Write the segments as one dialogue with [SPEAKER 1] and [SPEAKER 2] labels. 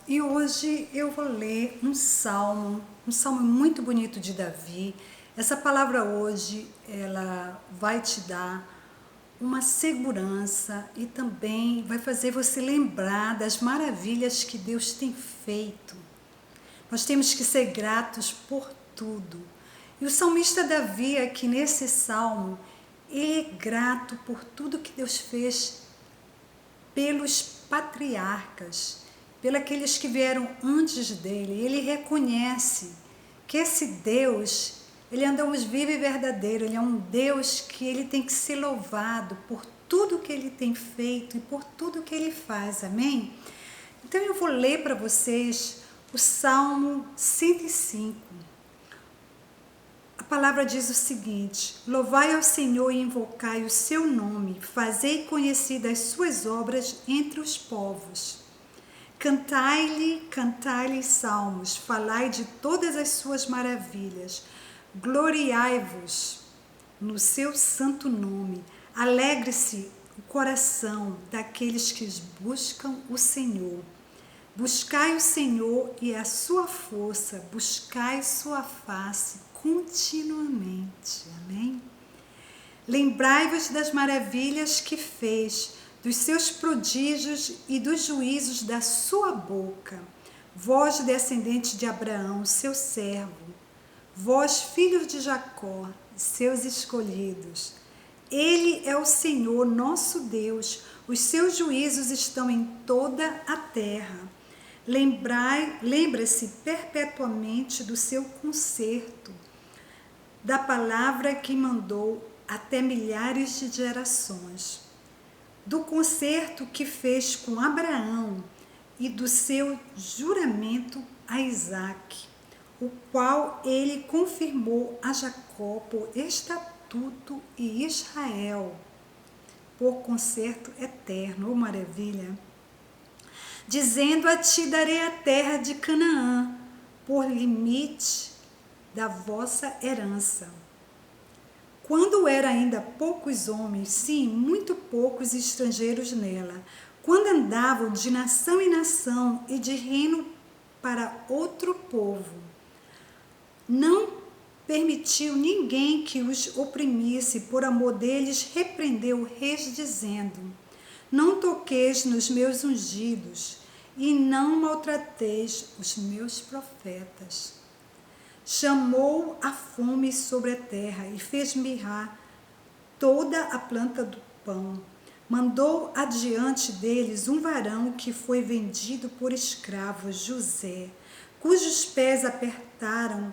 [SPEAKER 1] E hoje eu vou ler um salmo muito bonito de Davi. Essa palavra hoje, ela vai te dar uma segurança e também vai fazer você lembrar das maravilhas que Deus tem feito. Nós temos que ser gratos por tudo. E o salmista Davi, aqui nesse salmo, ele é grato por tudo que Deus fez pelos patriarcas, pelos que vieram antes dele. Ele reconhece que esse Deus, ele é um Deus vivo e verdadeiro, ele é um Deus que ele tem que ser louvado por tudo que ele tem feito e por tudo que ele faz, amém? Então eu vou ler para vocês o Salmo 105. A palavra diz o seguinte: louvai ao Senhor e invocai o seu nome, fazei conhecidas as suas obras entre os povos. Cantai-lhe salmos, falai de todas as suas maravilhas, gloriai-vos no seu santo nome, alegre-se o coração daqueles que buscam o Senhor. Buscai o Senhor e a sua força, buscai sua face continuamente. Amém? Lembrai-vos das maravilhas que fez, dos seus prodígios e dos juízos da sua boca. Vós, descendentes de Abraão, seu servo, vós, filhos de Jacó, seus escolhidos. Ele é o Senhor, nosso Deus, os seus juízos estão em toda a terra. Lembra-se perpetuamente do seu conserto, da palavra que mandou até milhares de gerações, do concerto que fez com Abraão e do seu juramento a Isaque, o qual ele confirmou a Jacó por estatuto e Israel por concerto eterno. Oh, maravilha! Dizendo: a ti darei a terra de Canaã por limite da vossa herança. Quando era ainda poucos homens, sim, muito poucos estrangeiros nela, quando andavam de nação em nação e de reino para outro povo, não permitiu ninguém que os oprimisse, por amor deles repreendeu reis, dizendo: não toqueis nos meus ungidos e não maltrateis os meus profetas. Chamou a fome sobre a terra e fez mirrar toda a planta do pão. Mandou adiante deles um varão que foi vendido por escravos, José, cujos pés apertaram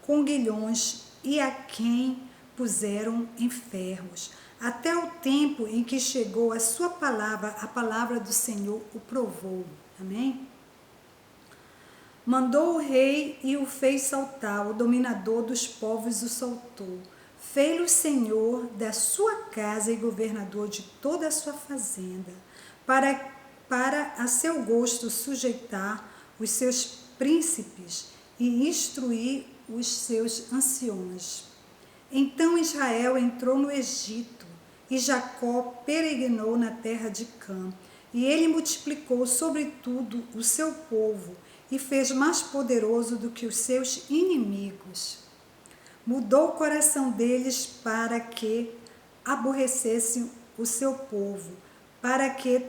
[SPEAKER 1] com grilhões e a quem puseram em ferros, até o tempo em que chegou a sua palavra, a palavra do Senhor o provou. Amém? Mandou o rei e o fez saltar, o dominador dos povos o soltou. Fez-o senhor da sua casa e governador de toda a sua fazenda, para a seu gosto sujeitar os seus príncipes e instruir os seus anciões. Então Israel entrou no Egito e Jacó peregrinou na terra de Cã, e ele multiplicou sobretudo o seu povo e fez mais poderoso do que os seus inimigos. Mudou o coração deles para que aborrecessem o seu povo, para que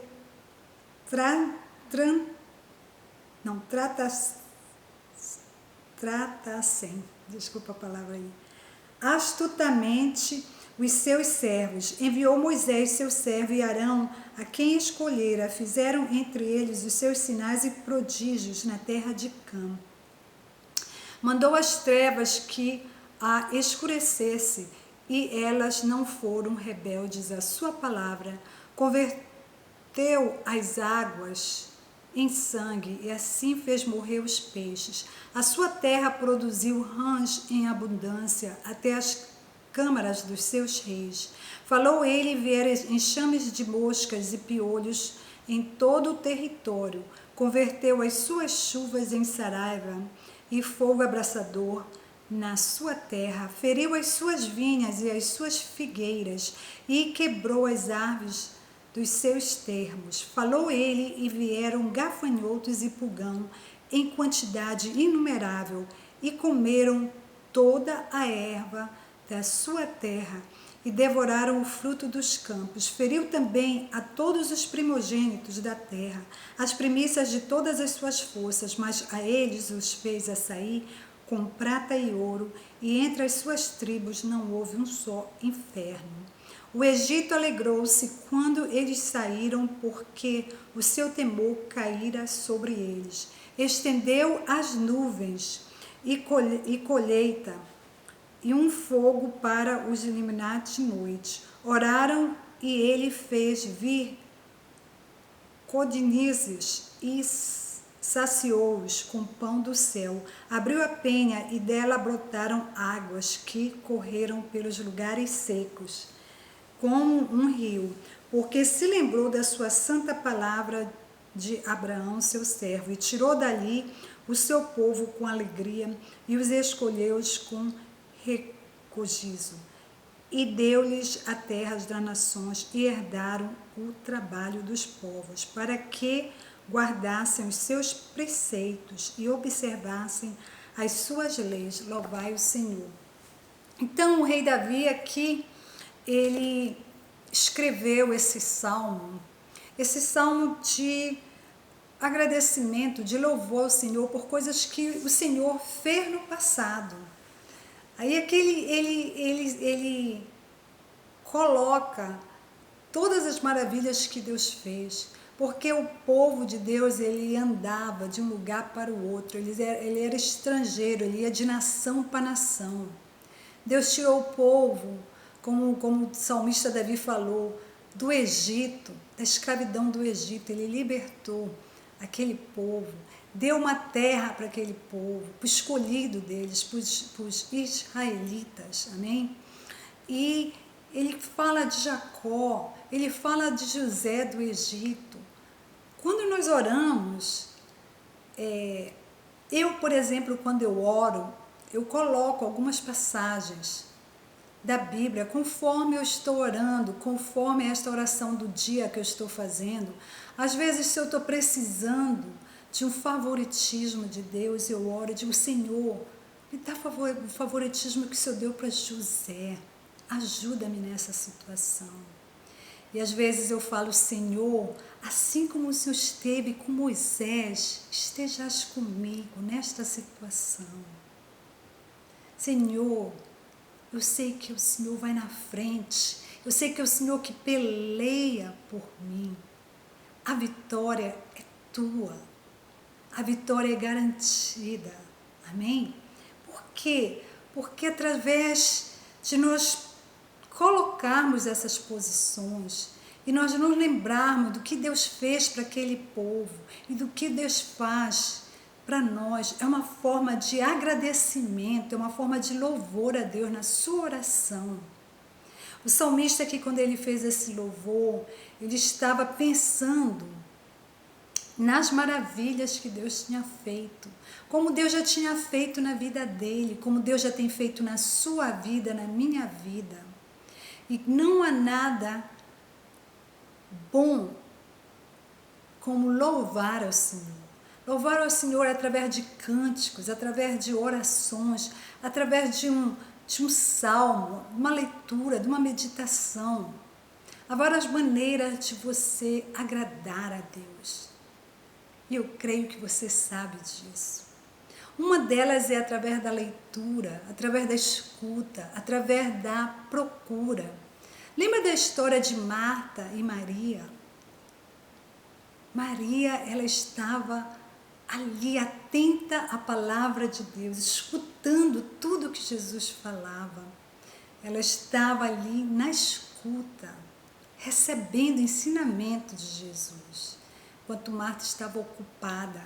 [SPEAKER 1] tratassem, desculpa a palavra aí, astutamente os seus servos. Enviou Moisés, seu servo, e Arão, a quem escolhera. Fizeram entre eles os seus sinais e prodígios na terra de Cã. Mandou as trevas que a escurecesse, e elas não foram rebeldes à sua palavra. Converteu as águas em sangue, e assim fez morrer os peixes. A sua terra produziu rãs em abundância, até as câmaras dos seus reis. Falou ele e vieram enxames de moscas e piolhos em todo o território. Converteu as suas chuvas em saraiva e fogo abrasador na sua terra. Feriu as suas vinhas e as suas figueiras e quebrou as árvores dos seus termos. Falou ele e vieram gafanhotos e pulgão em quantidade inumerável e comeram toda a erva da sua terra e devoraram o fruto dos campos. Feriu também a todos os primogênitos da terra, as primícias de todas as suas forças, mas a eles os fez a sair com prata e ouro, e entre as suas tribos não houve um só inferno. O Egito alegrou-se quando eles saíram, porque o seu temor caíra sobre eles. Estendeu as nuvens e colheita, e um fogo para os iluminar de noite. Oraram e ele fez vir codornizes e saciou-os com pão do céu. Abriu a penha e dela brotaram águas que correram pelos lugares secos, como um rio, porque se lembrou da sua santa palavra de Abraão, seu servo, e tirou dali o seu povo com alegria e os escolheu com regozijo. E deu-lhes a terra das nações e herdaram o trabalho dos povos, para que guardassem os seus preceitos e observassem as suas leis. Louvai o Senhor. Então o rei Davi aqui, ele escreveu esse salmo de agradecimento, de louvor ao Senhor por coisas que o Senhor fez no passado. Aí aqui ele coloca todas as maravilhas que Deus fez, porque o povo de Deus, ele andava de um lugar para o outro, ele era estrangeiro, ele ia de nação para nação. Deus tirou o povo, como o salmista Davi falou, do Egito, da escravidão do Egito. Ele libertou aquele povo, deu uma terra para aquele povo, para o escolhido deles, para os israelitas, amém? E ele fala de Jacó, ele fala de José do Egito. Quando nós oramos, eu, por exemplo, quando eu oro, eu coloco algumas passagens da Bíblia, conforme eu estou orando, conforme esta oração do dia que eu estou fazendo. Às vezes, se eu estou precisando de um favoritismo de Deus, eu oro e digo: Senhor, me dá o favoritismo que o Senhor deu para José, ajuda-me nessa situação. E às vezes eu falo: Senhor, assim como o Senhor esteve com Moisés, estejas comigo nesta situação. Senhor, eu sei que o Senhor vai na frente, eu sei que é o Senhor que peleia por mim. A vitória é tua, a vitória é garantida, amém? Por quê? Porque através de nós colocarmos essas posições e nós nos lembrarmos do que Deus fez para aquele povo e do que Deus faz para nós, é uma forma de agradecimento, é uma forma de louvor a Deus na sua oração. O salmista aqui, quando ele fez esse louvor, ele estava pensando nas maravilhas que Deus tinha feito, como Deus já tinha feito na vida dele, como Deus já tem feito na sua vida, na minha vida. E não há nada bom como louvar ao Senhor. Louvar ao Senhor através de cânticos, através de orações, através de um salmo, uma leitura, de uma meditação. Há várias maneiras de você agradar a Deus. E eu creio que você sabe disso. Uma delas é através da leitura, através da escuta, através da procura. Lembra da história de Marta e Maria? Maria, ela estava ali atenta à palavra de Deus, escutando tudo que Jesus falava. Ela estava ali na escuta, recebendo ensinamento de Jesus, enquanto Marta estava ocupada.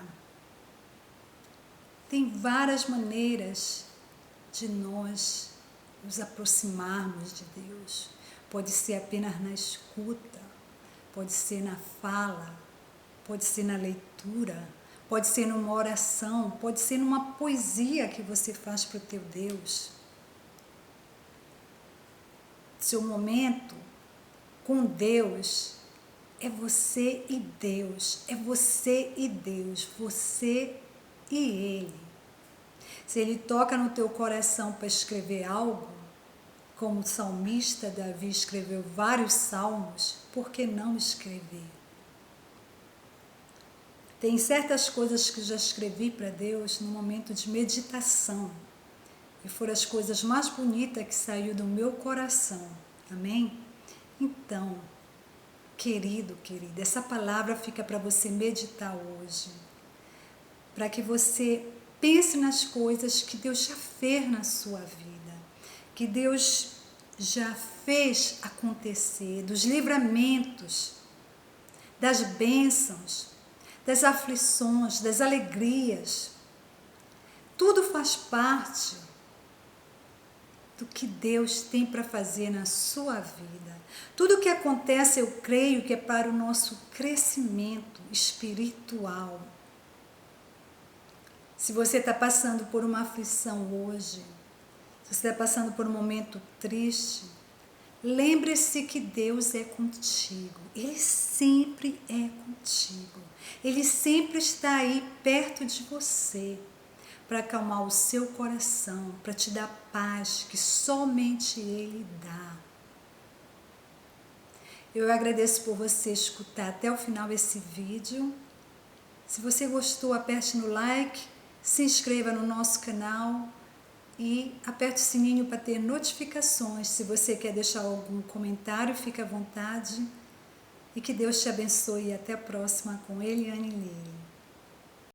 [SPEAKER 1] Tem várias maneiras de nós nos aproximarmos de Deus. Pode ser apenas na escuta, pode ser na fala, pode ser na leitura, pode ser numa oração, pode ser numa poesia que você faz para o teu Deus. Seu momento com Deus É você e Deus, é você e Deus, você e Ele. Se Ele toca no teu coração para escrever algo, como o salmista Davi escreveu vários salmos, por que não escrever? Tem certas coisas que já escrevi para Deus no momento de meditação, e foram as coisas mais bonitas que saiu do meu coração, amém? Então, querido, querida, essa palavra fica para você meditar hoje, para que você pense nas coisas que Deus já fez na sua vida, que Deus já fez acontecer, dos livramentos, das bênçãos, das aflições, das alegrias. Tudo faz parte do que Deus tem para fazer na sua vida. Tudo que acontece, eu creio que é para o nosso crescimento espiritual. Se você está passando por uma aflição hoje, se você está passando por um momento triste, lembre-se que Deus é contigo. Ele sempre é contigo. Ele sempre está aí perto de você, para acalmar o seu coração, para te dar paz que somente Ele dá. Eu agradeço por você escutar até o final esse vídeo. Se você gostou, aperte no like, se inscreva no nosso canal e aperte o sininho para ter notificações. Se você quer deixar algum comentário, fique à vontade. E que Deus te abençoe e até a próxima com Eliane Lille.